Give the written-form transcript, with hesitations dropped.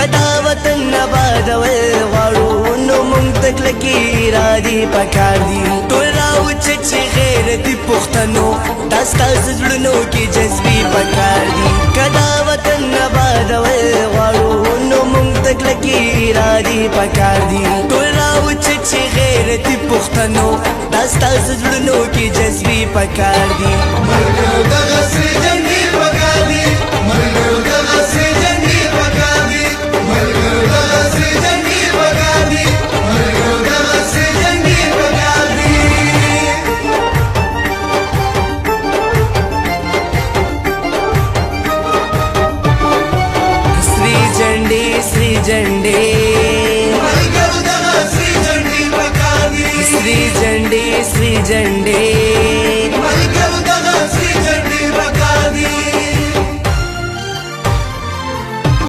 کدا وطن نبادول غواړو نو مونږ ته کلکې ارادې پکار دي ټول راوچه چې غیرتي پښتنو دا ستاسو زړونو کې جذبې پکار دي کدا وطن نبادول غواړو نو مونږ ته کلکې ارادې پکار دي ټول راوچه چې غیرتي پښتنو دا ستاسو زړونو کې جذبې پکار دي ملګرو دغه سره جنګي پکار دي ملګرو دغه سره جنګي پکار دي ملګرو دغه سره جنګي پکار دي ملګرو دغه سره جنګي پکار دي श्री झंडे मलगरू दगा श्री झंडी पकादी श्री झंडे